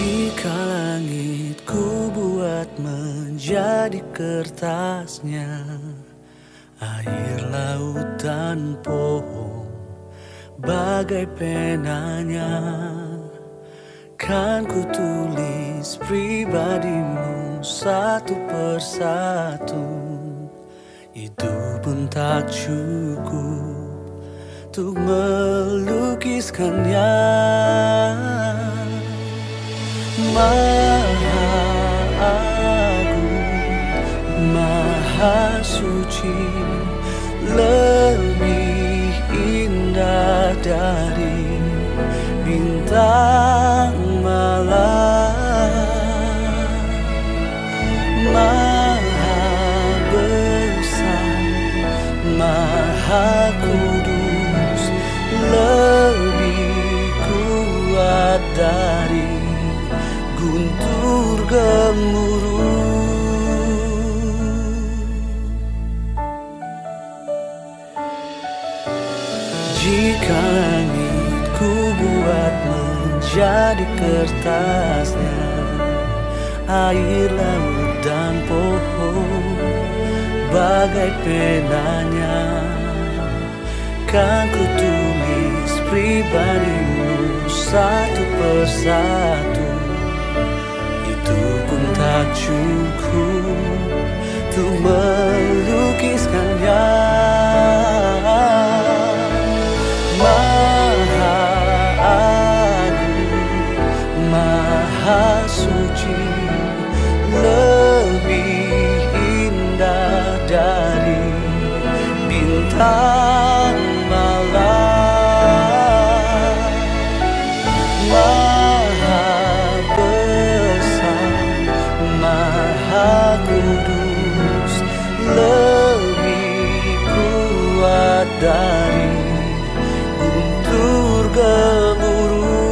Jika langit ku buat menjadi kertasnya, air, laut, dan pohon bagai penanya, kan ku tulis pribadimu satu persatu. Itu pun tak cukup untuk melukiskannya. Maha agung, maha suci, lebih indah dari bintang malam. Maha besar, maha kudus, lebih kuat dari guntur gemuruh. Jika langit ku buat menjadi kertasnya, air, laut, dan pohon bagai penanya, kan ku tulis pribadimu satu persatu. Itu pun tak cukup untuk melukiskannya. Maha agung, maha suci, lebih indah dari bintang malam. Maha besar, maha kudus, lebih kuat dari guntur gemuruh.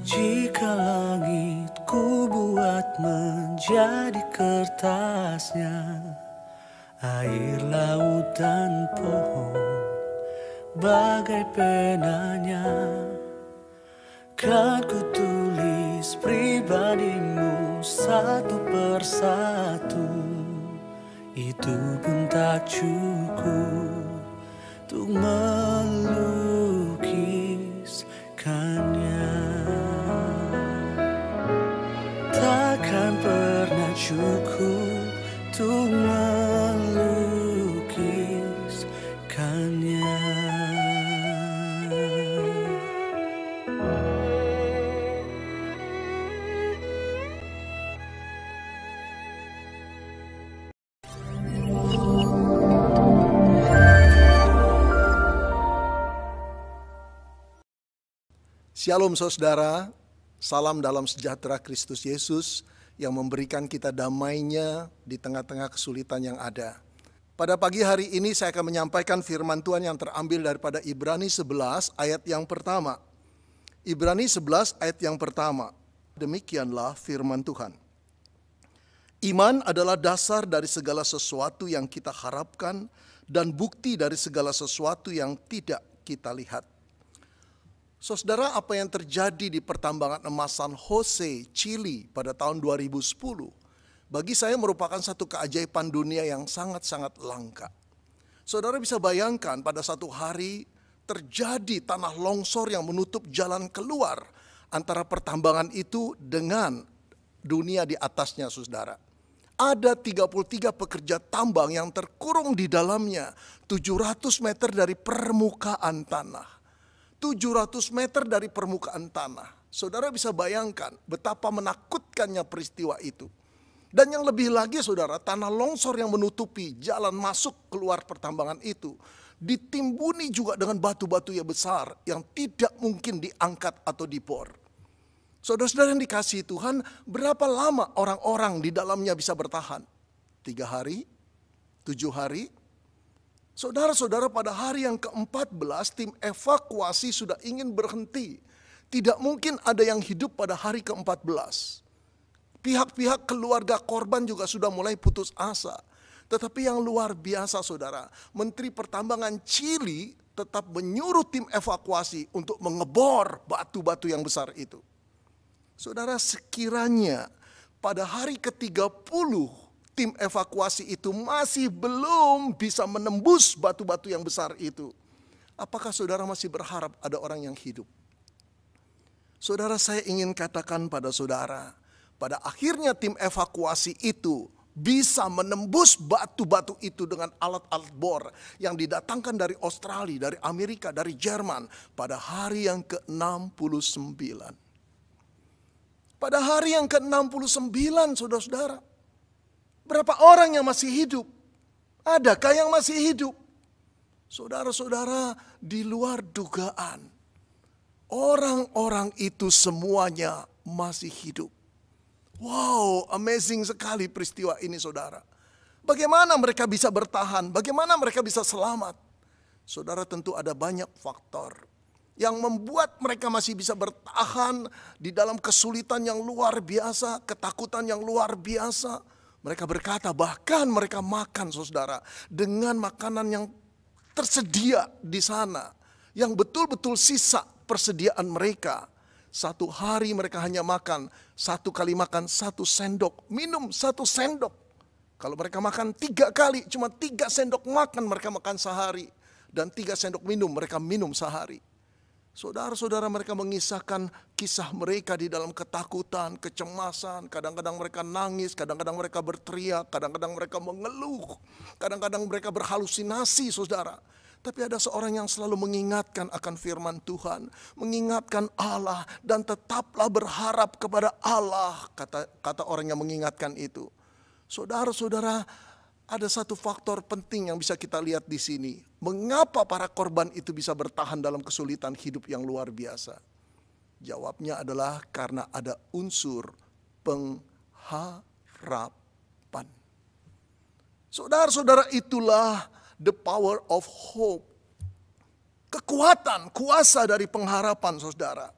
Jika langit ku buat menjadi kertasnya, air, laut, dan pohon bagai penanya, kan ku tulis pribadimu satu persatu. Itu pun tak cukup untuk melukiskannya. Takkan pernah cukup untuk melukiskannya. Shalom saudara, salam dalam sejahtera Kristus Yesus yang memberikan kita damai-Nya di tengah-tengah kesulitan yang ada. Pada pagi hari ini saya akan menyampaikan firman Tuhan yang terambil daripada Ibrani 11 ayat yang pertama. Ibrani 11 ayat yang pertama. Demikianlah firman Tuhan. Iman adalah dasar dari segala sesuatu yang kita harapkan dan bukti dari segala sesuatu yang tidak kita lihat. Saudara, apa yang terjadi di pertambangan emas San Jose, Chili pada tahun 2010, bagi saya merupakan satu keajaiban dunia yang sangat-sangat langka. Saudara bisa bayangkan pada satu hari terjadi tanah longsor yang menutup jalan keluar antara pertambangan itu dengan dunia di atasnya, saudara. Ada 33 pekerja tambang yang terkurung di dalamnya 700 meter dari permukaan tanah. 700 meter dari permukaan tanah. Saudara bisa bayangkan betapa menakutkannya peristiwa itu. Dan yang lebih lagi saudara, tanah longsor yang menutupi jalan masuk keluar pertambangan itu ditimbuni juga dengan batu-batu yang besar yang tidak mungkin diangkat atau dibor. Saudara-saudara yang dikasihi Tuhan, berapa lama orang-orang di dalamnya bisa bertahan? 3 hari? 7 hari? Saudara-saudara, pada hari yang ke-14 tim evakuasi sudah ingin berhenti. Tidak mungkin ada yang hidup pada hari ke-14. Pihak-pihak keluarga korban juga sudah mulai putus asa. Tetapi yang luar biasa saudara, Menteri Pertambangan Chili tetap menyuruh tim evakuasi untuk mengebor batu-batu yang besar itu. Saudara, sekiranya pada hari ke-30 tim evakuasi itu masih belum bisa menembus batu-batu yang besar itu, apakah saudara masih berharap ada orang yang hidup? Saudara, saya ingin katakan pada saudara, pada akhirnya tim evakuasi itu bisa menembus batu-batu itu dengan alat-alat bor yang didatangkan dari Australia, dari Amerika, dari Jerman pada hari yang ke-69. Pada hari yang ke-69 saudara-saudara, berapa orang yang masih hidup? Adakah yang masih hidup? Saudara-saudara, di luar dugaan, orang-orang itu semuanya masih hidup. Wow, amazing sekali peristiwa ini saudara. Bagaimana mereka bisa bertahan? Bagaimana mereka bisa selamat? Saudara, tentu ada banyak faktor yang membuat mereka masih bisa bertahan di dalam kesulitan yang luar biasa, ketakutan yang luar biasa. Mereka berkata bahkan mereka makan saudara dengan makanan yang tersedia di sana. Yang betul-betul sisa persediaan mereka. Satu hari mereka hanya makan, 1 kali makan 1 sendok, minum 1 sendok. Kalau mereka makan 3 kali, cuma 3 sendok makan mereka makan sehari. Dan 3 sendok minum mereka minum sehari. Saudara-saudara, mereka mengisahkan kisah mereka di dalam ketakutan, kecemasan. Kadang-kadang mereka nangis, kadang-kadang mereka berteriak, kadang-kadang mereka mengeluh. Kadang-kadang mereka berhalusinasi saudara. Tapi ada seorang yang selalu mengingatkan akan firman Tuhan. Mengingatkan Allah dan tetaplah berharap kepada Allah. Kata orang yang mengingatkan itu. Saudara-saudara, ada satu faktor penting yang bisa kita lihat di sini. Mengapa para korban itu bisa bertahan dalam kesulitan hidup yang luar biasa? Jawabnya adalah karena ada unsur pengharapan. Saudara-saudara, itulah the power of hope. Kekuatan, kuasa dari pengharapan saudara.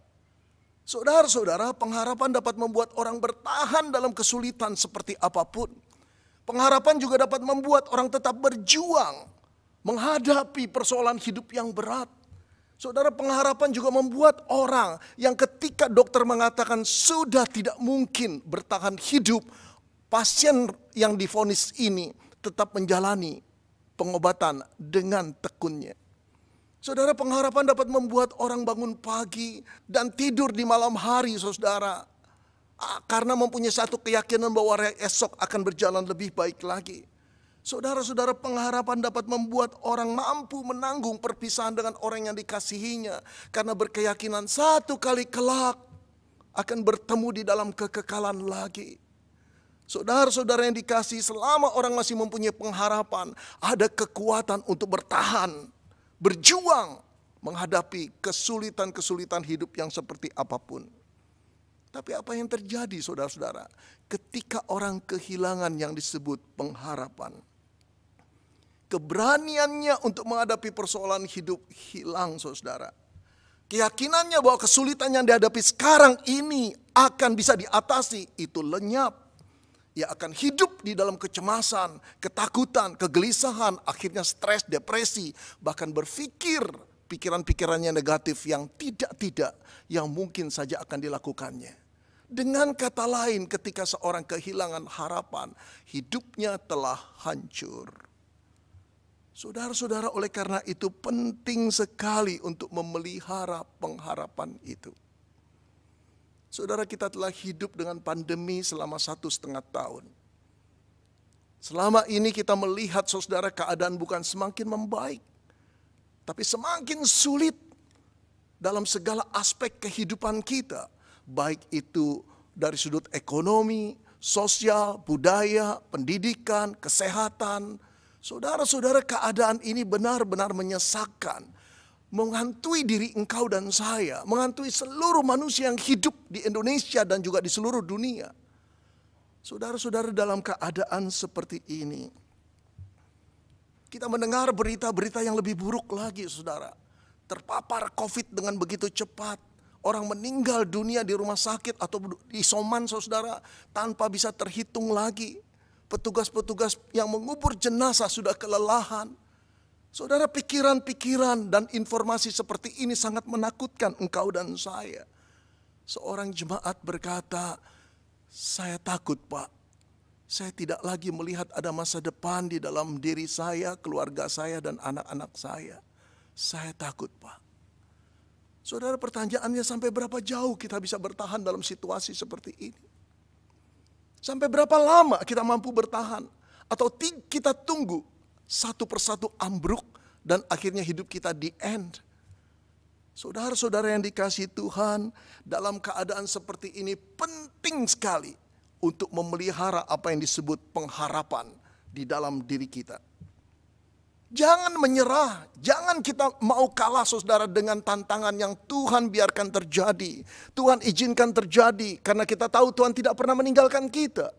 Saudara-saudara, pengharapan dapat membuat orang bertahan dalam kesulitan seperti apapun. Pengharapan juga dapat membuat orang tetap berjuang menghadapi persoalan hidup yang berat. Saudara, pengharapan juga membuat orang yang ketika dokter mengatakan sudah tidak mungkin bertahan hidup, pasien yang divonis ini tetap menjalani pengobatan dengan tekunnya. Saudara, pengharapan dapat membuat orang bangun pagi dan tidur di malam hari, saudara. Karena mempunyai satu keyakinan bahwa esok akan berjalan lebih baik lagi. Saudara-saudara, pengharapan dapat membuat orang mampu menanggung perpisahan dengan orang yang dikasihinya. Karena berkeyakinan satu kali kelak akan bertemu di dalam kekekalan lagi. Saudara-saudara yang dikasihi, selama orang masih mempunyai pengharapan, ada kekuatan untuk bertahan, berjuang menghadapi kesulitan-kesulitan hidup yang seperti apapun. Tapi apa yang terjadi saudara-saudara ketika orang kehilangan yang disebut pengharapan? Keberaniannya untuk menghadapi persoalan hidup hilang saudara. Keyakinannya bahwa kesulitan yang dihadapi sekarang ini akan bisa diatasi, itu lenyap. Ia akan hidup di dalam kecemasan, ketakutan, kegelisahan, akhirnya stres, depresi, bahkan berpikir pikiran-pikirannya negatif yang tidak-tidak yang mungkin saja akan dilakukannya. Dengan kata lain, ketika seorang kehilangan harapan, hidupnya telah hancur. Saudara-saudara, oleh karena itu penting sekali untuk memelihara pengharapan itu. Saudara, kita telah hidup dengan pandemi selama 1,5 tahun. Selama ini kita melihat, saudara, keadaan bukan semakin membaik, tapi semakin sulit dalam segala aspek kehidupan kita. Baik itu dari sudut ekonomi, sosial, budaya, pendidikan, kesehatan. Saudara-saudara, keadaan ini benar-benar menyesakkan. Menghantui diri engkau dan saya, menghantui seluruh manusia yang hidup di Indonesia dan juga di seluruh dunia. Saudara-saudara, dalam keadaan seperti ini, kita mendengar berita-berita yang lebih buruk lagi, saudara. Terpapar COVID dengan begitu cepat. Orang meninggal dunia di rumah sakit atau di isoman, saudara, tanpa bisa terhitung lagi. Petugas-petugas yang mengubur jenazah sudah kelelahan. Saudara, pikiran-pikiran dan informasi seperti ini sangat menakutkan engkau dan saya. Seorang jemaat berkata, "Saya takut, Pak. Saya tidak lagi melihat ada masa depan di dalam diri saya, keluarga saya, dan anak-anak saya. Saya takut, Pak." Saudara, pertanyaannya, sampai berapa jauh kita bisa bertahan dalam situasi seperti ini? Sampai berapa lama kita mampu bertahan? Atau kita tunggu satu persatu ambruk dan akhirnya hidup kita di end? Saudara-saudara yang dikasihi Tuhan, dalam keadaan seperti ini penting sekali untuk memelihara apa yang disebut pengharapan di dalam diri kita. Jangan menyerah, jangan kita mau kalah, saudara, dengan tantangan yang Tuhan biarkan terjadi. Tuhan izinkan terjadi karena kita tahu Tuhan tidak pernah meninggalkan kita.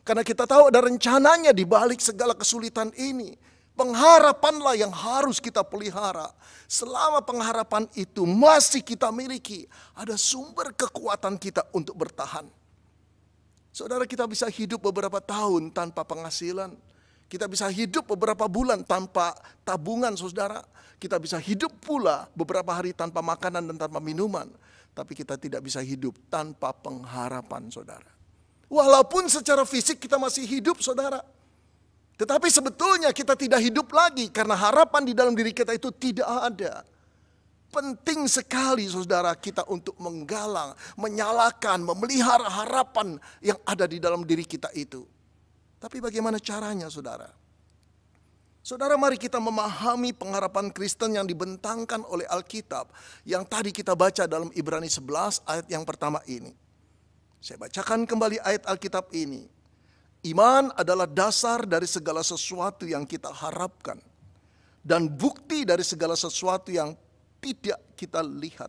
Karena kita tahu ada rencananya di balik segala kesulitan ini. Pengharapanlah yang harus kita pelihara. Selama pengharapan itu masih kita miliki, ada sumber kekuatan kita untuk bertahan. Saudara, kita bisa hidup beberapa tahun tanpa penghasilan. Kita bisa hidup beberapa bulan tanpa tabungan, saudara. Kita bisa hidup pula beberapa hari tanpa makanan dan tanpa minuman. Tapi kita tidak bisa hidup tanpa pengharapan, saudara. Walaupun secara fisik kita masih hidup, saudara. Tetapi sebetulnya kita tidak hidup lagi karena harapan di dalam diri kita itu tidak ada. Penting sekali, saudara, kita untuk menggalang, menyalakan, memelihara harapan yang ada di dalam diri kita itu. Tapi bagaimana caranya, saudara? Saudara, mari kita memahami pengharapan Kristen yang dibentangkan oleh Alkitab. Yang tadi kita baca dalam Ibrani 11 ayat yang pertama ini. Saya bacakan kembali ayat Alkitab ini. Iman adalah dasar dari segala sesuatu yang kita harapkan. Dan bukti dari segala sesuatu yang tidak kita lihat.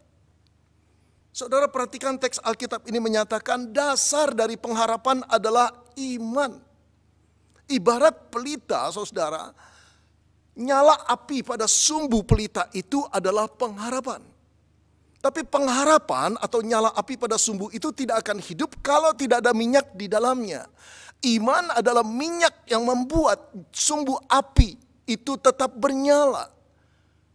Saudara, perhatikan teks Alkitab ini menyatakan dasar dari pengharapan adalah iman. Ibarat pelita, saudara, nyala api pada sumbu pelita itu adalah pengharapan. Tapi pengharapan atau nyala api pada sumbu itu tidak akan hidup kalau tidak ada minyak di dalamnya. Iman adalah minyak yang membuat sumbu api itu tetap bernyala.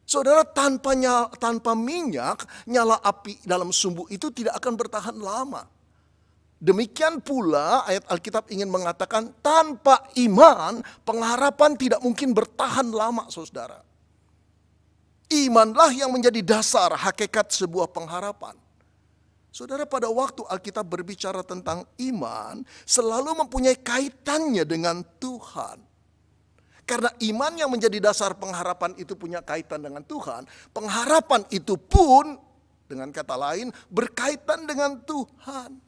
Saudara, tanpa minyak, nyala api dalam sumbu itu tidak akan bertahan lama. Demikian pula ayat Alkitab ingin mengatakan tanpa iman pengharapan tidak mungkin bertahan lama, saudara. Imanlah yang menjadi dasar hakikat sebuah pengharapan. Saudara, pada waktu Alkitab berbicara tentang iman selalu mempunyai kaitannya dengan Tuhan. Karena iman yang menjadi dasar pengharapan itu punya kaitan dengan Tuhan, pengharapan itu pun dengan kata lain berkaitan dengan Tuhan.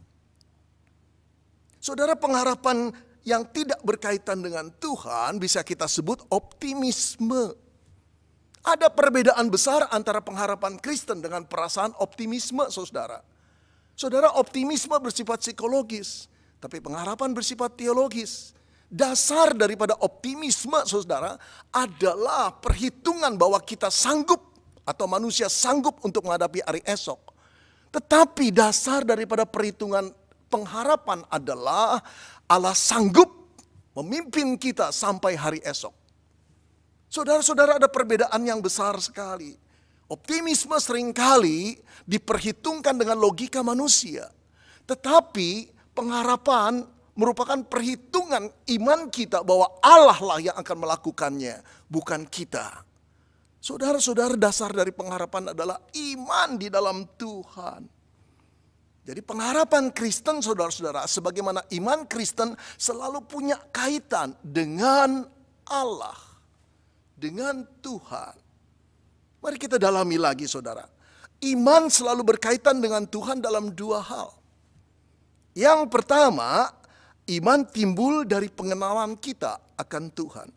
Saudara, pengharapan yang tidak berkaitan dengan Tuhan bisa kita sebut optimisme. Ada perbedaan besar antara pengharapan Kristen dengan perasaan optimisme, saudara. Saudara, optimisme bersifat psikologis, tapi pengharapan bersifat teologis. Dasar daripada optimisme, saudara, adalah perhitungan bahwa kita sanggup atau manusia sanggup untuk menghadapi hari esok. Tetapi dasar daripada perhitungan pengharapan adalah Allah sanggup memimpin kita sampai hari esok. Saudara-saudara, ada perbedaan yang besar sekali. Optimisme seringkali diperhitungkan dengan logika manusia. Tetapi pengharapan merupakan perhitungan iman kita bahwa Allah lah yang akan melakukannya, bukan kita. Saudara-saudara, dasar dari pengharapan adalah iman di dalam Tuhan. Jadi pengharapan Kristen, saudara-saudara, sebagaimana iman Kristen selalu punya kaitan dengan Allah, dengan Tuhan. Mari kita dalami lagi, saudara. Iman selalu berkaitan dengan Tuhan dalam dua hal. Yang pertama, iman timbul dari pengenalan kita akan Tuhan.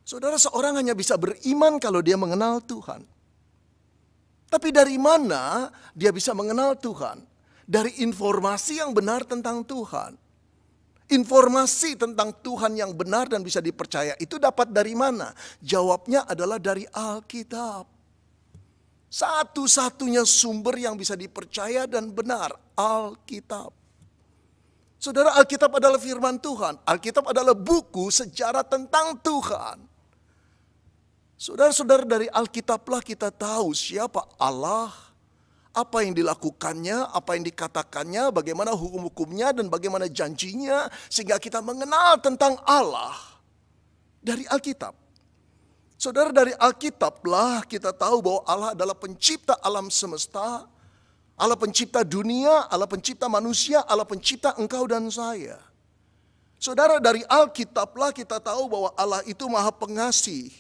Saudara, seorang hanya bisa beriman kalau dia mengenal Tuhan. Tapi dari mana dia bisa mengenal Tuhan? Dari informasi yang benar tentang Tuhan. Informasi tentang Tuhan yang benar dan bisa dipercaya itu dapat dari mana? Jawabnya adalah dari Alkitab. Satu-satunya sumber yang bisa dipercaya dan benar, Alkitab. Saudara, Alkitab adalah firman Tuhan. Alkitab adalah buku sejarah tentang Tuhan. Saudara-saudara, dari Alkitablah kita tahu siapa Allah, apa yang dilakukannya, apa yang dikatakannya, bagaimana hukum-hukumnya, dan bagaimana janjinya, sehingga kita mengenal tentang Allah dari Alkitab. Saudara, dari Alkitablah kita tahu bahwa Allah adalah pencipta alam semesta, Allah pencipta dunia, Allah pencipta manusia, Allah pencipta engkau dan saya. Saudara, dari Alkitablah kita tahu bahwa Allah itu Maha Pengasih.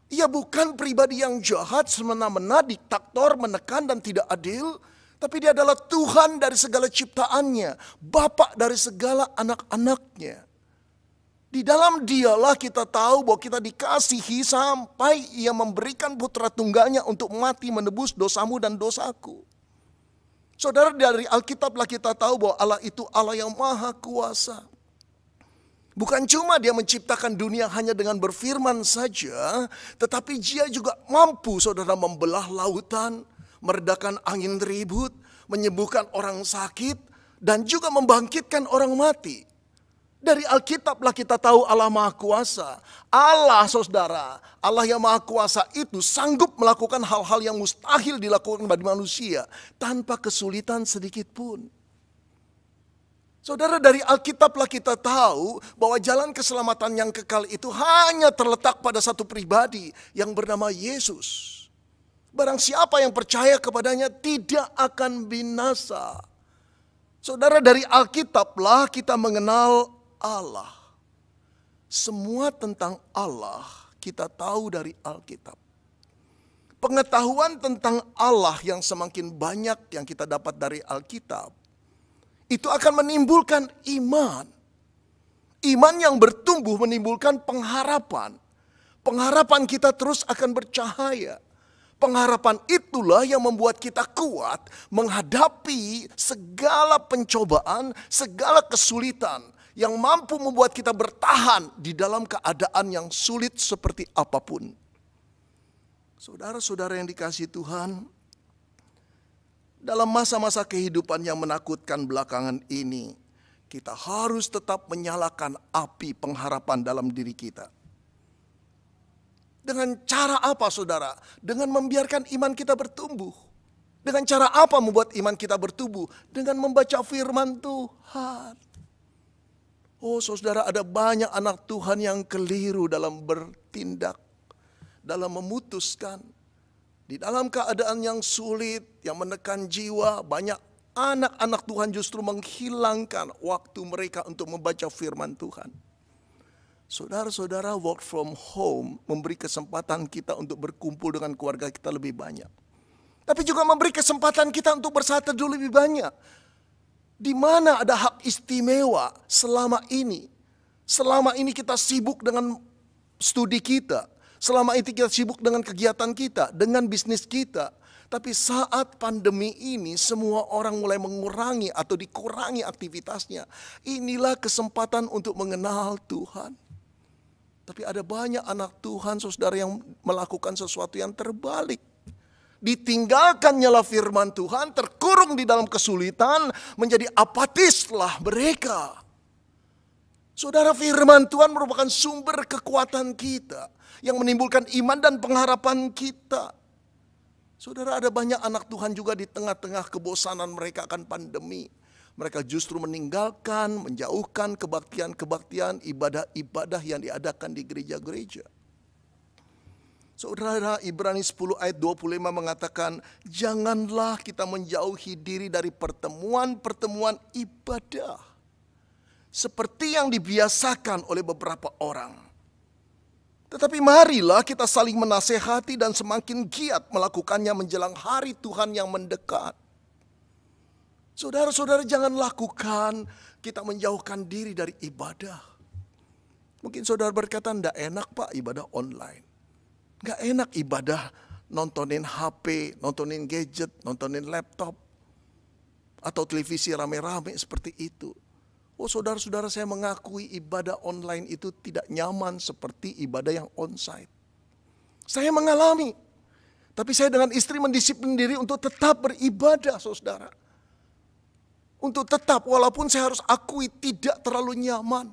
Ia bukan pribadi yang jahat, semena-mena, diktator, menekan dan tidak adil. Tapi dia adalah Tuhan dari segala ciptaannya, Bapa dari segala anak-anaknya. Di dalam dialah kita tahu bahwa kita dikasihi sampai ia memberikan putra tunggalnya untuk mati menebus dosamu dan dosaku. Saudara, dari Alkitablah kita tahu bahwa Allah itu Allah yang maha kuasa. Bukan cuma dia menciptakan dunia hanya dengan berfirman saja, tetapi dia juga mampu, saudara, membelah lautan, meredakan angin ribut, menyembuhkan orang sakit, dan juga membangkitkan orang mati. Dari Alkitablah kita tahu Allah Maha Kuasa. Allah, saudara, Allah yang Maha Kuasa itu sanggup melakukan hal-hal yang mustahil dilakukan bagi manusia tanpa kesulitan sedikit pun. Saudara, dari Alkitablah kita tahu bahwa jalan keselamatan yang kekal itu hanya terletak pada satu pribadi yang bernama Yesus. Barang siapa yang percaya kepadanya tidak akan binasa. Saudara, dari Alkitablah kita mengenal Allah. Semua tentang Allah kita tahu dari Alkitab. Pengetahuan tentang Allah yang semakin banyak yang kita dapat dari Alkitab, itu akan menimbulkan iman. Iman yang bertumbuh menimbulkan pengharapan. Pengharapan kita terus akan bercahaya. Pengharapan itulah yang membuat kita kuat menghadapi segala pencobaan, segala kesulitan yang mampu membuat kita bertahan di dalam keadaan yang sulit seperti apapun. Saudara-saudara yang dikasihi Tuhan, dalam masa-masa kehidupan yang menakutkan belakangan ini, kita harus tetap menyalakan api pengharapan dalam diri kita. Dengan cara apa, saudara? Dengan membiarkan iman kita bertumbuh. Dengan cara apa membuat iman kita bertumbuh? Dengan membaca firman Tuhan. Oh saudara, ada banyak anak Tuhan yang keliru dalam bertindak, dalam memutuskan. Di dalam keadaan yang sulit, yang menekan jiwa, banyak anak-anak Tuhan justru menghilangkan waktu mereka untuk membaca firman Tuhan. Saudara-saudara, work from home memberi kesempatan kita untuk berkumpul dengan keluarga kita lebih banyak. Tapi juga memberi kesempatan kita untuk bersatu dulu lebih banyak. Di mana ada hak istimewa selama ini? Selama ini kita sibuk dengan studi kita. Selama itu kita sibuk dengan kegiatan kita, dengan bisnis kita. Tapi saat pandemi ini semua orang mulai mengurangi atau dikurangi aktivitasnya. Inilah kesempatan untuk mengenal Tuhan. Tapi ada banyak anak Tuhan, saudara, yang melakukan sesuatu yang terbalik. Ditinggalkannyalah firman Tuhan, terkurung di dalam kesulitan, menjadi apatislah mereka. Saudara, firman Tuhan merupakan sumber kekuatan kita. yang menimbulkan iman dan pengharapan kita. Saudara, ada banyak anak Tuhan juga di tengah-tengah kebosanan mereka akan pandemi. Mereka justru meninggalkan, menjauhkan kebaktian-kebaktian, ibadah-ibadah yang diadakan di gereja-gereja. Saudara, Ibrani 10 ayat 25 mengatakan, janganlah kita menjauhi diri dari pertemuan-pertemuan ibadah, seperti yang dibiasakan oleh beberapa orang. Tetapi marilah kita saling menasehati dan semakin giat melakukannya menjelang hari Tuhan yang mendekat. Saudara-saudara, jangan lakukan kita menjauhkan diri dari ibadah. Mungkin saudara berkata, enggak enak Pak ibadah online. Enggak enak ibadah nontonin HP, nontonin gadget, nontonin laptop. Atau televisi rame-rame seperti itu. Oh saudara-saudara, saya mengakui ibadah online itu tidak nyaman seperti ibadah yang onsite. Saya mengalami. Tapi saya dengan istri mendisiplin diri untuk tetap beribadah, saudara. Untuk tetap, walaupun saya harus akui tidak terlalu nyaman.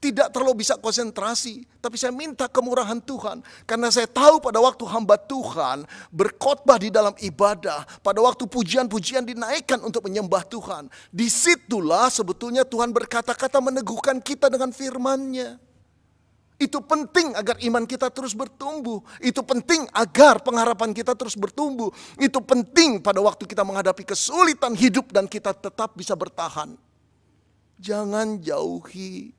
Tidak terlalu bisa konsentrasi. Tapi saya minta kemurahan Tuhan. Karena saya tahu pada waktu hamba Tuhan berkhotbah di dalam ibadah. Pada waktu pujian-pujian dinaikkan untuk menyembah Tuhan. Disitulah sebetulnya Tuhan berkata-kata meneguhkan kita dengan firman-Nya. Itu penting agar iman kita terus bertumbuh. Itu penting agar pengharapan kita terus bertumbuh. Itu penting pada waktu kita menghadapi kesulitan hidup dan kita tetap bisa bertahan. Jangan jauhi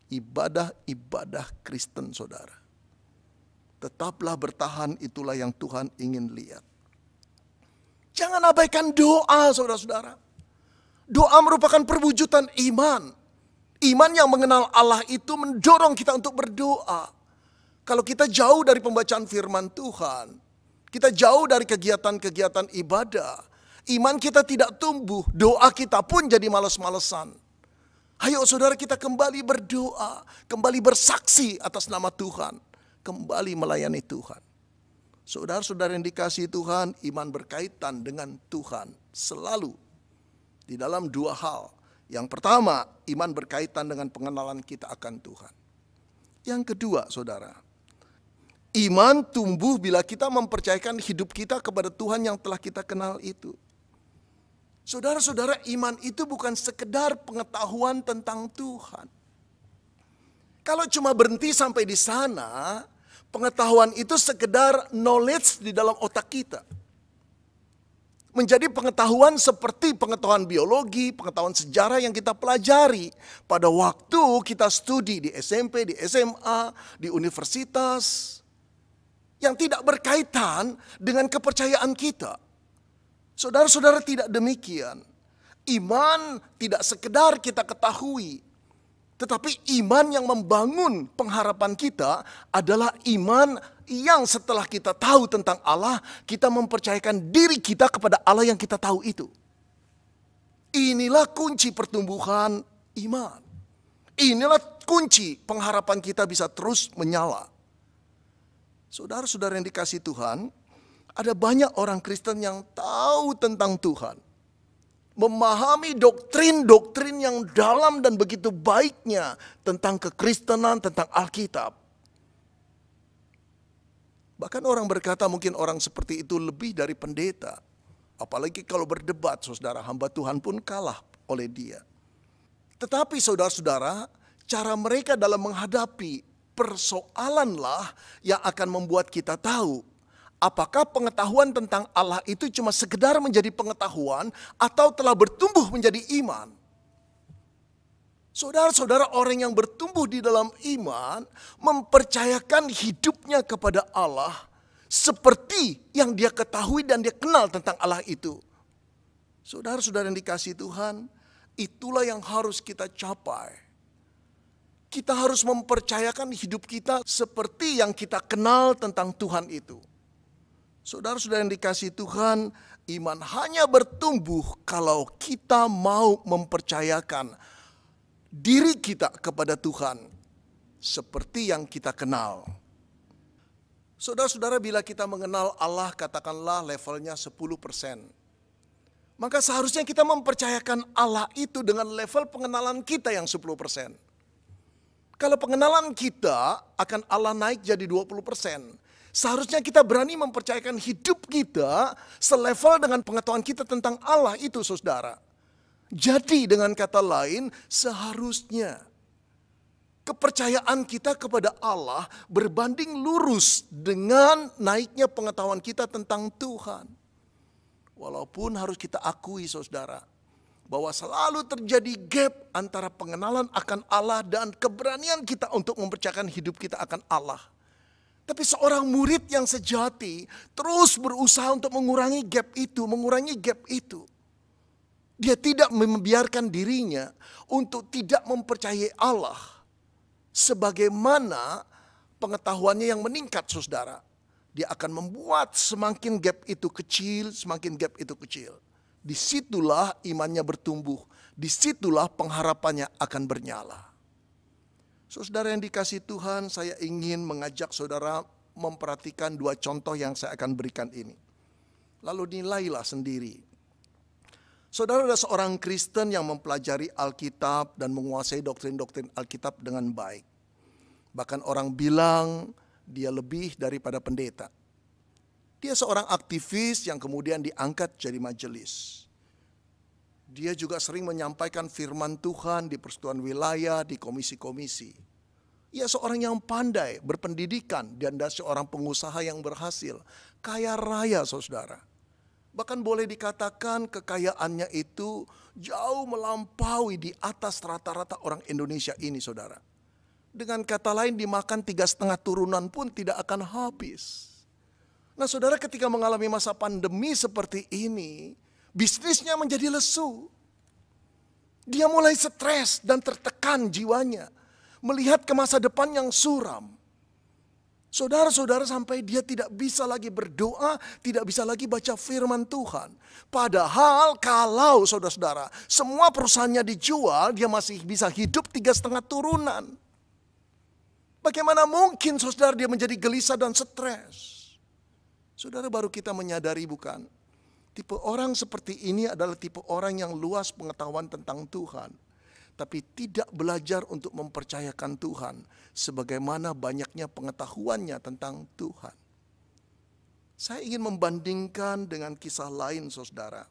ibadah-ibadah Kristen, saudara. Tetaplah bertahan, itulah yang Tuhan ingin lihat. Jangan abaikan doa, saudara-saudara. Doa merupakan perwujudan iman. Iman yang mengenal Allah itu mendorong kita untuk berdoa. Kalau kita jauh dari pembacaan firman Tuhan, kita jauh dari kegiatan-kegiatan ibadah, iman kita tidak tumbuh, doa kita pun jadi malas-malesan. Ayo saudara, kita kembali berdoa, kembali bersaksi atas nama Tuhan, kembali melayani Tuhan. Saudara-saudara yang dikasihi Tuhan, iman berkaitan dengan Tuhan selalu di dalam dua hal. Yang pertama, iman berkaitan dengan pengenalan kita akan Tuhan. Yang kedua, saudara, iman tumbuh bila kita mempercayakan hidup kita kepada Tuhan yang telah kita kenal itu. Saudara-saudara, iman itu bukan sekedar pengetahuan tentang Tuhan. Kalau cuma berhenti sampai di sana, pengetahuan itu sekedar knowledge di dalam otak kita. Menjadi pengetahuan seperti pengetahuan biologi, pengetahuan sejarah yang kita pelajari pada waktu kita studi di SMP, di SMA, di universitas, yang tidak berkaitan dengan kepercayaan kita. Saudara-saudara, tidak demikian. Iman tidak sekedar kita ketahui, tetapi iman yang membangun pengharapan kita adalah iman yang setelah kita tahu tentang Allah, kita mempercayakan diri kita kepada Allah yang kita tahu itu. Inilah kunci pertumbuhan iman. Inilah kunci pengharapan kita bisa terus menyala. Saudara-saudara yang dikasihi Tuhan, ada banyak orang Kristen yang tahu tentang Tuhan. Memahami doktrin-doktrin yang dalam dan begitu baiknya tentang kekristenan, tentang Alkitab. Bahkan orang berkata mungkin orang seperti itu lebih dari pendeta. Apalagi kalau berdebat, saudara, hamba Tuhan pun kalah oleh dia. Tetapi saudara-saudara, cara mereka dalam menghadapi persoalanlah yang akan membuat kita tahu apakah pengetahuan tentang Allah itu cuma sekedar menjadi pengetahuan atau telah bertumbuh menjadi iman. Saudara-saudara, orang yang bertumbuh di dalam iman mempercayakan hidupnya kepada Allah seperti yang dia ketahui dan dia kenal tentang Allah itu. Saudara-saudara yang dikasihi Tuhan, itulah yang harus kita capai. Kita harus mempercayakan hidup kita seperti yang kita kenal tentang Tuhan itu. Saudara-saudara yang dikasihi Tuhan, iman hanya bertumbuh kalau kita mau mempercayakan diri kita kepada Tuhan seperti yang kita kenal. Saudara-saudara, bila kita mengenal Allah katakanlah levelnya 10%. Maka seharusnya kita mempercayakan Allah itu dengan level pengenalan kita yang 10%. Kalau pengenalan kita akan Allah naik jadi 20%, seharusnya kita berani mempercayakan hidup kita selevel dengan pengetahuan kita tentang Allah itu, saudara. Jadi dengan kata lain, seharusnya kepercayaan kita kepada Allah berbanding lurus dengan naiknya pengetahuan kita tentang Tuhan. Walaupun harus kita akui, saudara, bahwa selalu terjadi gap antara pengenalan akan Allah dan keberanian kita untuk mempercayakan hidup kita akan Allah. Tapi seorang murid yang sejati terus berusaha untuk mengurangi gap itu. Dia tidak membiarkan dirinya untuk tidak mempercayai Allah sebagaimana pengetahuannya yang meningkat, saudara. Dia akan membuat semakin gap itu kecil. Disitulah imannya bertumbuh. Disitulah pengharapannya akan bernyala. Saudara yang dikasihi Tuhan, saya ingin mengajak saudara memperhatikan dua contoh yang saya akan berikan ini. Lalu nilailah sendiri. Saudara adalah seorang Kristen yang mempelajari Alkitab dan menguasai doktrin-doktrin Alkitab dengan baik. Bahkan orang bilang dia lebih daripada pendeta. Dia seorang aktivis yang kemudian diangkat jadi majelis. Dia juga sering menyampaikan firman Tuhan di persekutuan wilayah, di komisi-komisi. Ia seorang yang pandai, berpendidikan, dan dia seorang pengusaha yang berhasil. Kaya raya, saudara. Bahkan boleh dikatakan kekayaannya itu jauh melampaui di atas rata-rata orang Indonesia ini, saudara. Dengan kata lain, dimakan 3,5 turunan pun tidak akan habis. Nah, saudara, ketika mengalami masa pandemi seperti ini, bisnisnya menjadi lesu. Dia mulai stres dan tertekan jiwanya, melihat ke masa depan yang suram. Saudara-saudara, sampai dia tidak bisa lagi berdoa, tidak bisa lagi baca firman Tuhan. Padahal kalau saudara-saudara, semua perusahaannya dijual, dia masih bisa hidup 3,5 turunan. Bagaimana mungkin saudara dia menjadi gelisah dan stres? Saudara, baru kita menyadari, bukan? Tipe orang seperti ini adalah tipe orang yang luas pengetahuan tentang Tuhan, tapi tidak belajar untuk mempercayakan Tuhan sebagaimana banyaknya pengetahuannya tentang Tuhan. Saya ingin membandingkan dengan kisah lain, saudara.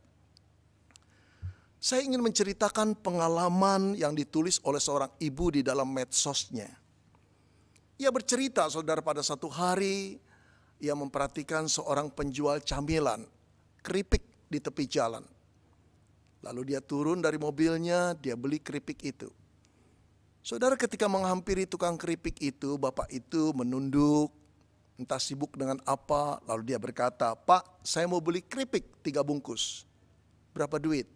Saya ingin menceritakan pengalaman yang ditulis oleh seorang ibu di dalam medsosnya. Ia bercerita, saudara, pada satu hari ia memperhatikan seorang penjual camilan, keripik di tepi jalan. Lalu dia turun dari mobilnya, dia beli keripik itu. Saudara, ketika menghampiri tukang keripik itu, bapak itu menunduk, entah sibuk dengan apa. Lalu dia berkata, "Pak, saya mau beli keripik 3 bungkus. Berapa duit?"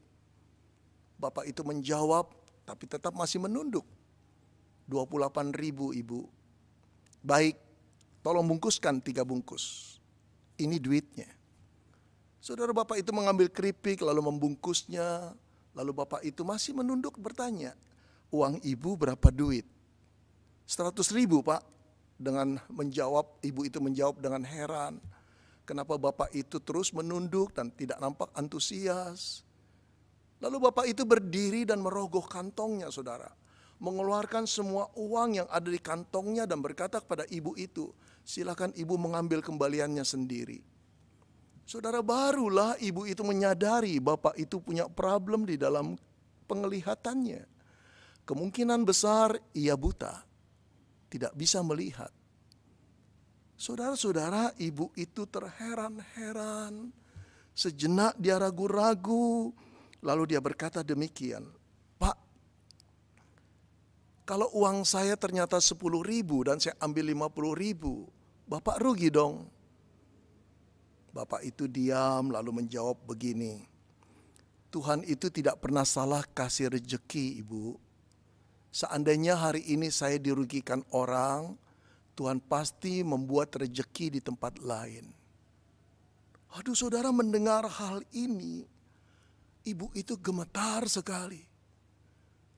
Bapak itu menjawab, tapi tetap masih menunduk. 28.000, Ibu. Baik, tolong bungkuskan 3 bungkus. Ini duitnya. Saudara, bapak itu mengambil keripik lalu membungkusnya. Lalu bapak itu masih menunduk bertanya, "Uang ibu berapa duit?" 100.000, Pak. Dengan menjawab, ibu itu menjawab dengan heran. Kenapa bapak itu terus menunduk dan tidak nampak antusias. Lalu bapak itu berdiri dan merogoh kantongnya, saudara. Mengeluarkan semua uang yang ada di kantongnya dan berkata kepada ibu itu, "Silakan ibu mengambil kembaliannya sendiri." Saudara, barulah ibu itu menyadari bapak itu punya problem di dalam penglihatannya. Kemungkinan besar ia buta, tidak bisa melihat. Saudara-saudara, ibu itu terheran-heran. Sejenak dia ragu-ragu, lalu dia berkata demikian, "Pak, kalau uang saya ternyata 10.000 dan saya ambil 50.000, Bapak rugi dong." Bapak itu diam lalu menjawab begini, "Tuhan itu tidak pernah salah kasih rejeki, Ibu. Seandainya hari ini saya dirugikan orang, Tuhan pasti membuat rejeki di tempat lain." Aduh, saudara, mendengar hal ini, ibu itu gemetar sekali.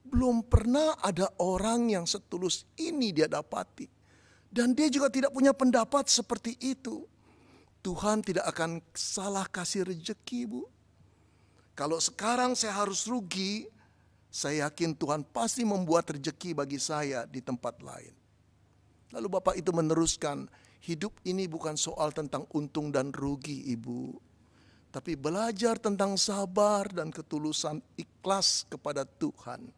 Belum pernah ada orang yang setulus ini dia dapati. Dan dia juga tidak punya pendapat seperti itu. Tuhan tidak akan salah kasih rejeki, Bu. Kalau sekarang saya harus rugi, Saya yakin Tuhan pasti membuat rezeki bagi saya di tempat lain. Lalu bapak itu meneruskan, hidup ini bukan soal tentang untung dan rugi ibu. Tapi belajar tentang sabar dan ketulusan ikhlas kepada Tuhan.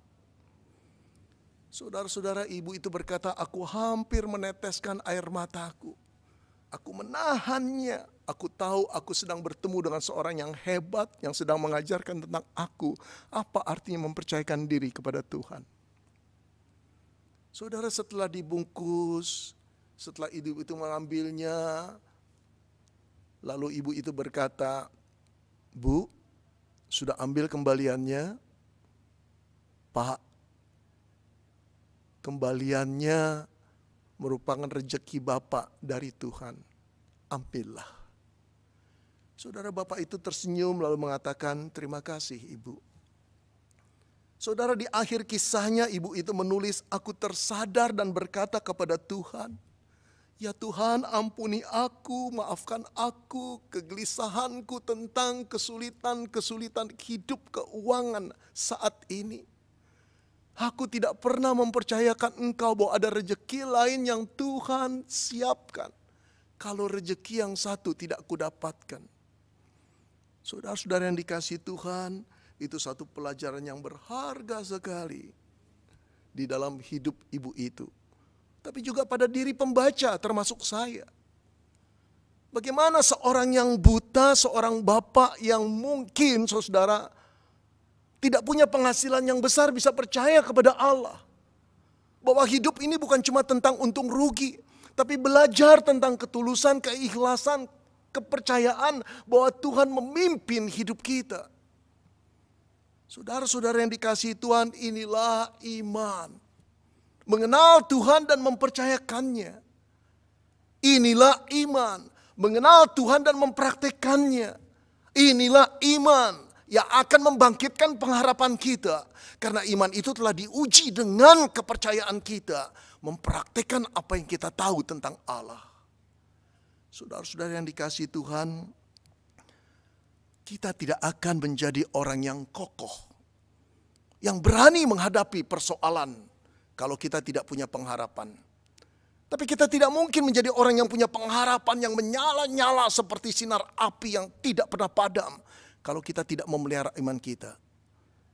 Saudara-saudara, ibu itu berkata, aku hampir meneteskan air mataku. Aku menahannya. Aku tahu aku sedang bertemu dengan seorang yang hebat, yang sedang mengajarkan tentang aku. Apa artinya mempercayakan diri kepada Tuhan. Saudara, setelah dibungkus, setelah ibu itu mengambilnya, lalu ibu itu berkata, Bu, sudah ambil kembaliannya? Pak, kembaliannya merupakan rezeki Bapak dari Tuhan. Ambillah. Saudara, bapak itu tersenyum lalu mengatakan, terima kasih ibu. Saudara, di akhir kisahnya ibu itu menulis, aku tersadar dan berkata kepada Tuhan, ya Tuhan, ampuni aku, maafkan aku, kegelisahanku tentang kesulitan-kesulitan hidup keuangan saat ini. Aku tidak pernah mempercayakan Engkau bahwa ada rezeki lain yang Tuhan siapkan. Kalau rezeki yang satu tidak kudapatkan. Saudara-saudara yang dikasihi Tuhan, itu satu pelajaran yang berharga sekali di dalam hidup ibu itu. Tapi juga pada diri pembaca termasuk saya. Bagaimana seorang yang buta, seorang bapak yang mungkin saudara tidak punya penghasilan yang besar bisa percaya kepada Allah. Bahwa hidup ini bukan cuma tentang untung rugi. Tapi belajar tentang ketulusan, keikhlasan, kepercayaan bahwa Tuhan memimpin hidup kita. Saudara-saudara yang dikasihi Tuhan, inilah iman. Mengenal Tuhan dan mempercayakannya. Inilah iman. Mengenal Tuhan dan mempraktekannya. Inilah iman yang akan membangkitkan pengharapan kita. Karena iman itu telah diuji dengan kepercayaan kita. Mempraktekkan apa yang kita tahu tentang Allah. Saudara-saudara yang dikasihi Tuhan, kita tidak akan menjadi orang yang kokoh. Yang berani menghadapi persoalan kalau kita tidak punya pengharapan. Tapi kita tidak mungkin menjadi orang yang punya pengharapan yang menyala-nyala seperti sinar api yang tidak pernah padam. Kalau kita tidak memelihara iman kita.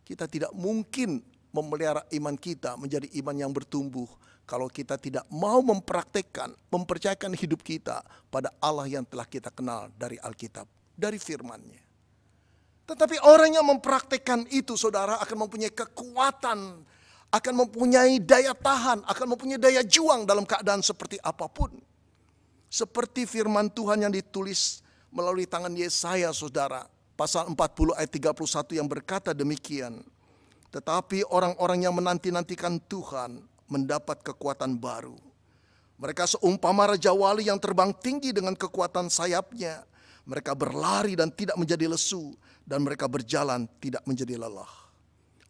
Kita tidak mungkin memelihara iman kita menjadi iman yang bertumbuh. Kalau kita tidak mau mempraktekkan, mempercayakan hidup kita pada Allah yang telah kita kenal dari Alkitab, dari firman-Nya. Tetapi orang yang mempraktekkan itu, saudara, akan mempunyai kekuatan, akan mempunyai daya tahan, akan mempunyai daya juang dalam keadaan seperti apapun. Seperti firman Tuhan yang ditulis melalui tangan Yesaya, saudara, pasal 40 ayat 31 yang berkata demikian. Tetapi orang-orang yang menanti-nantikan Tuhan mendapat kekuatan baru. Mereka seumpama raja wali yang terbang tinggi dengan kekuatan sayapnya. Mereka berlari dan tidak menjadi lesu, dan mereka berjalan tidak menjadi lelah.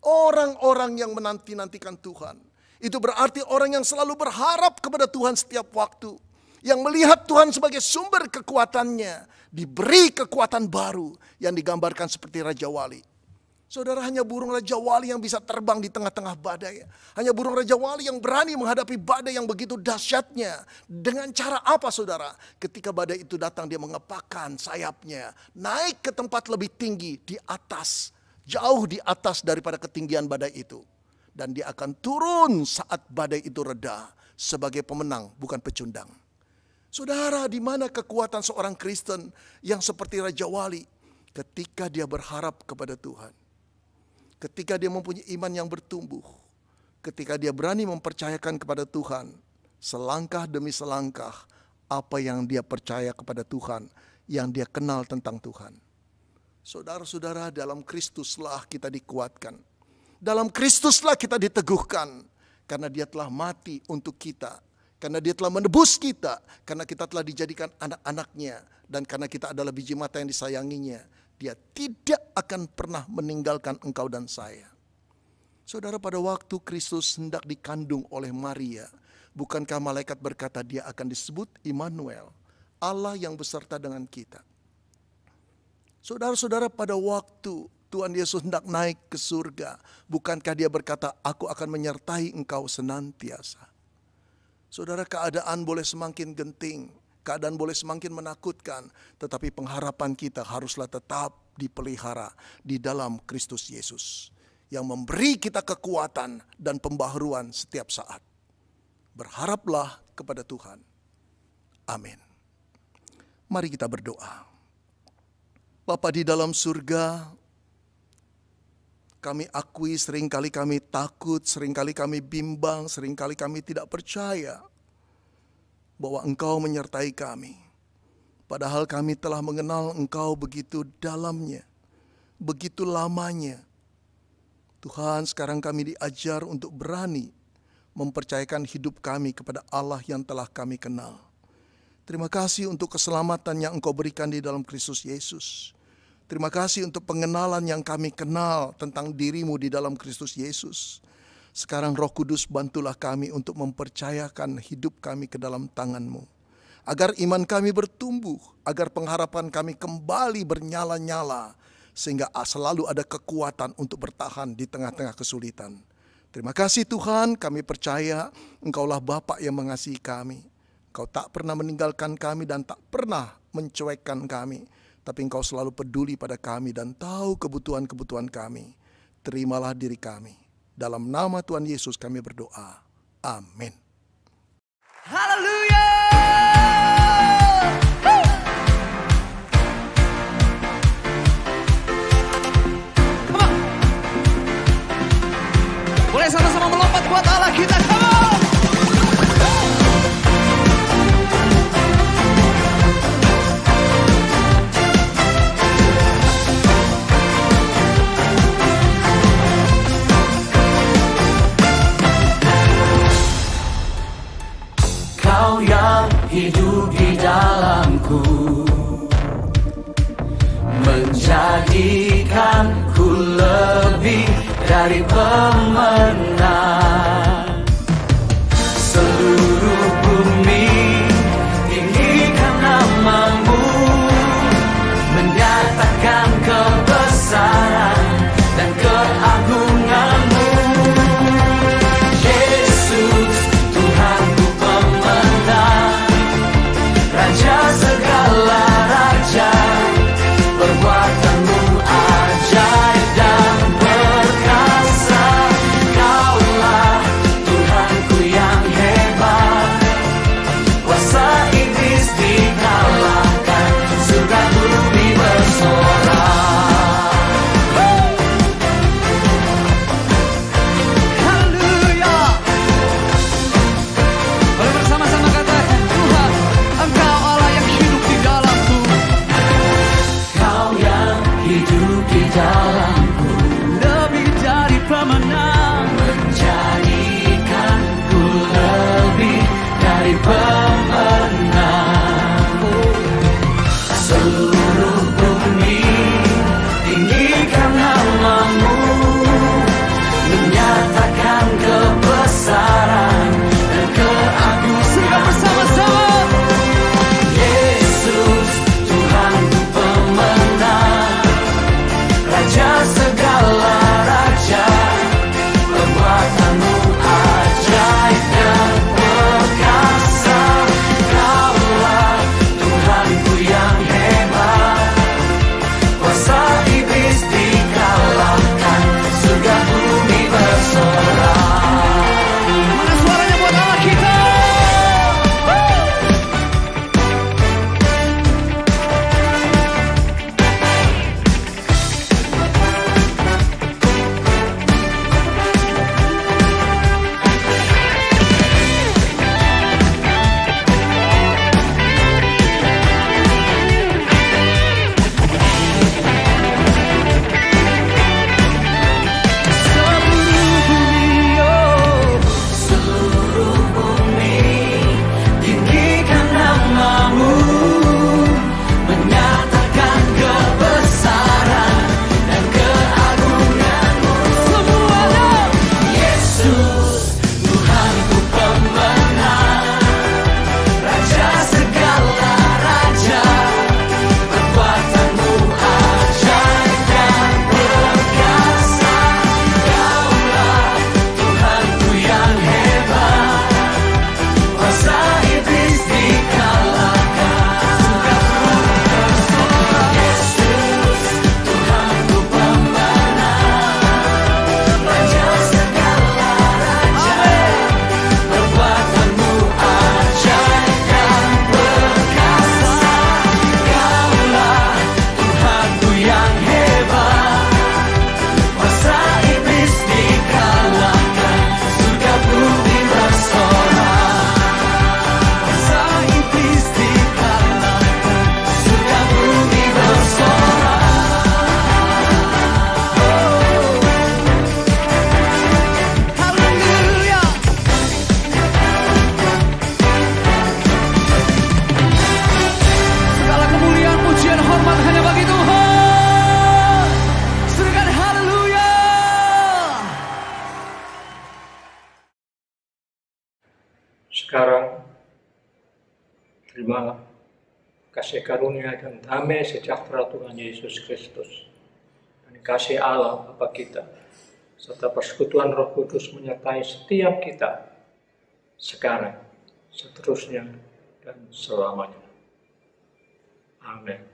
Orang-orang yang menanti-nantikan Tuhan, itu berarti orang yang selalu berharap kepada Tuhan setiap waktu. Yang melihat Tuhan sebagai sumber kekuatannya, diberi kekuatan baru yang digambarkan seperti raja wali. Saudara, hanya burung raja wali yang bisa terbang di tengah-tengah badai. Hanya burung raja wali yang berani menghadapi badai yang begitu dahsyatnya. Dengan cara apa, saudara? Ketika badai itu datang, dia mengepakkan sayapnya, naik ke tempat lebih tinggi di atas, jauh di atas daripada ketinggian badai itu. Dan dia akan turun saat badai itu reda sebagai pemenang, bukan pecundang. Saudara, di mana kekuatan seorang Kristen yang seperti raja wali? Ketika dia berharap kepada Tuhan. Ketika dia mempunyai iman yang bertumbuh, ketika dia berani mempercayakan kepada Tuhan, selangkah demi selangkah apa yang dia percaya kepada Tuhan, yang dia kenal tentang Tuhan. Saudara-saudara, dalam Kristuslah kita dikuatkan. Dalam Kristuslah kita diteguhkan, karena dia telah mati untuk kita, karena dia telah menebus kita, karena kita telah dijadikan anak-anaknya, dan karena kita adalah biji mata yang disayanginya. Dia tidak akan pernah meninggalkan engkau dan saya. Saudara, pada waktu Kristus hendak dikandung oleh Maria, bukankah malaikat berkata dia akan disebut Immanuel, Allah yang beserta dengan kita. Saudara-saudara, pada waktu Tuhan Yesus hendak naik ke surga, bukankah dia berkata, aku akan menyertai engkau senantiasa. Saudara, keadaan boleh semakin genting, keadaan boleh semakin menakutkan, tetapi pengharapan kita haruslah tetap dipelihara di dalam Kristus Yesus, yang memberi kita kekuatan dan pembaharuan setiap saat. Berharaplah kepada Tuhan. Amin. Mari kita berdoa. Bapa di dalam surga, kami akui seringkali kami takut, seringkali kami bimbang, seringkali kami tidak percaya bahwa Engkau menyertai kami. Padahal kami telah mengenal Engkau begitu dalamnya, begitu lamanya. Tuhan, sekarang kami diajar untuk berani mempercayakan hidup kami kepada Allah yang telah kami kenal. Terima kasih untuk keselamatan yang Engkau berikan di dalam Kristus Yesus. Terima kasih untuk pengenalan yang kami kenal tentang diri-Mu di dalam Kristus Yesus. Sekarang Roh Kudus, bantulah kami untuk mempercayakan hidup kami ke dalam tangan-Mu. Agar iman kami bertumbuh, agar pengharapan kami kembali bernyala-nyala, sehingga selalu ada kekuatan untuk bertahan di tengah-tengah kesulitan. Terima kasih Tuhan, kami percaya Engkaulah Bapa yang mengasihi kami. Engkau tak pernah meninggalkan kami dan tak pernah mencuekkan kami. Tapi Engkau selalu peduli pada kami dan tahu kebutuhan-kebutuhan kami. Terimalah diri kami. Dalam nama Tuhan Yesus kami berdoa. Amin. Haleluya. Come on. Boleh sama-sama melompat buat Allah kita. Come on. Kau yang hidup di dalamku, menjadikanku lebih dari pemenang. Seluruh bumi tinggikan nama-Mu, menyatakan kebesaran dan keagungan-Mu. Yesus, Tuhanku pemenang, Raja segala raja, perbuatan-Mu ajaib dan perkasa. Kaulah Sekarang, terimalah kasih karunia dan damai sejahtera Tuhan Yesus Kristus, dan kasih Allah Bapa kita, serta persekutuan Roh Kudus menyertai setiap kita, sekarang, seterusnya, dan selamanya. Amin.